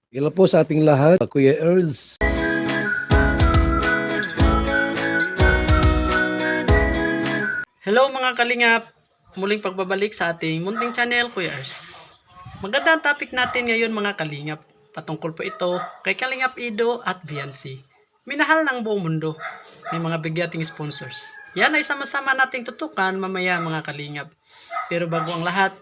Hello po sa ating lahat, Kuya Earls. Hello mga kalingap! Muling pagbabalik sa ating munting channel, Kuya Ers. Maganda ang topic natin ngayon mga kalingap. Patungkol po ito kay Kalingap Ido at Viancy. Minahal ng buong mundo. May mga bigyating sponsors. Yan ay sama-sama nating tutukan mamaya mga kalingap. Pero bago ang lahat,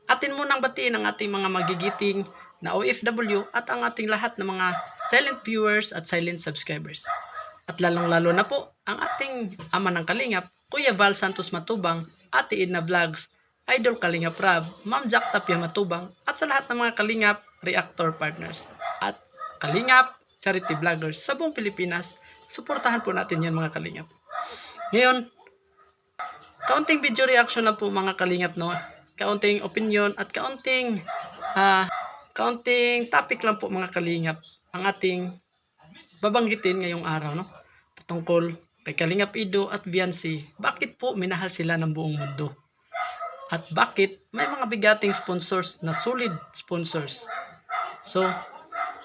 atin munang batiin ang ating mga magigiting na OFW at ang ating lahat ng mga silent viewers at silent subscribers. At lalong-lalo na po ang ating ama ng Kalingap, Kuya Val Santos Matubang, Ate Edna Vlogs, Idol Kalingap Rab, Ma'am Jack Tapia Matubang, at sa lahat ng mga Kalingap Reactor Partners at Kalingap Charity Vloggers sa buong Pilipinas. Suportahan po natin yan mga Kalingap. Ngayon, kaunting video reaction lang po mga Kalingap, no? Kaunting opinion at kaunting topic lang po mga Kalingap ang ating babanggitin ngayong araw, no? Patungkol kay Kalingap Ido at Viancy. Bakit po minahal sila ng buong mundo? At bakit may mga bigating sponsors na solid sponsors? So,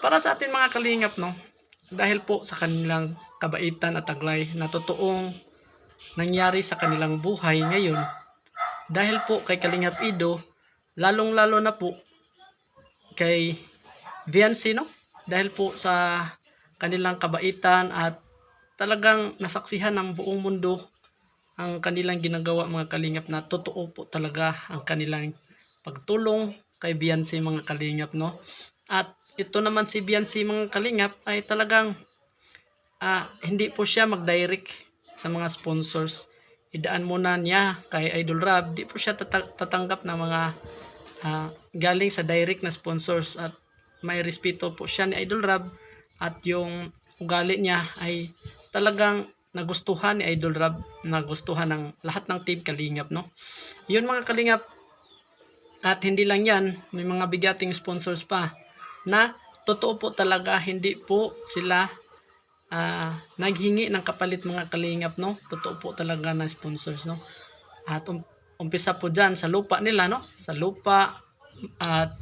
para sa atin mga Kalingap, no? Dahil po sa kanilang kabaitan at taglay na totoong nangyari sa kanilang buhay ngayon, dahil po kay Kalingap Ido, lalong-lalo na po kay Viancy, no? Dahil po sa kanilang kabaitan at talagang nasaksihan ng buong mundo ang kanilang ginagawa mga kalingap, na totoo po talaga ang kanilang pagtulong kay Viancy mga kalingap, no? At ito naman si Viancy mga kalingap ay talagang hindi po siya mag-direct sa mga sponsors. Idaan muna niya kay Idol Rab. Di po siya tatanggap ng mga galing sa direct na sponsors, at may respeto po siya ni Idol Rab, at yung ugali niya ay talagang nagustuhan ni Idol Rab, nagustuhan ng lahat ng team Kalingap, no? Yun mga Kalingap. At hindi lang yan, may mga bigating sponsors pa na totoo po talaga, hindi po sila naghingi ng kapalit mga Kalingap, no? Totoo po talaga na sponsors, no? At umpisa po dyan sa lupa nila, no? Sa lupa at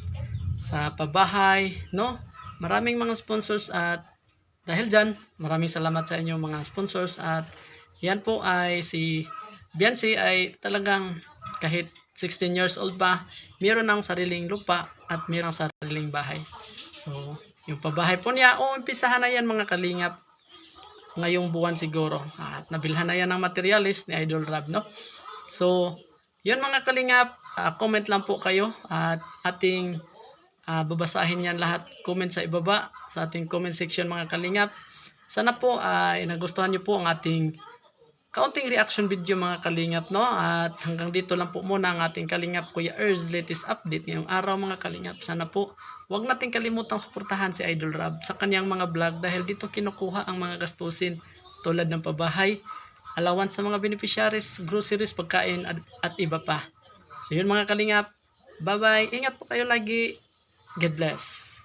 sa pabahay, no? Maraming mga sponsors, at dahil dyan, maraming salamat sa inyo mga sponsors. At yan po ay si Viancy ay talagang kahit 16 years old pa, mayroon ng sariling lupa at mayroong sariling bahay. So, yung pabahay po niya, umpisahan na yan mga kalingap ngayong buwan siguro. At nabilhan na yan ng materialis ni Idol Rab, no? So, yun mga kalingap, comment lang po kayo at ating babasahin yan lahat. Comment sa ibaba sa ating comment section mga kalingap. Sana po ay nagustuhan nyo po ang ating kaunting reaction video mga kalingap, no? At hanggang dito lang po muna ang ating Kalingap Kuya Ers latest update ngayong araw mga kalingap. Sana po wag nating kalimutang suportahan si Idol Rab sa kanyang mga vlog, dahil dito kinukuha ang mga gastusin tulad ng pabahay, allowance sa mga beneficiaries, groceries, pagkain at iba pa. So yun mga kalingap, bye bye, ingat po kayo lagi. God bless.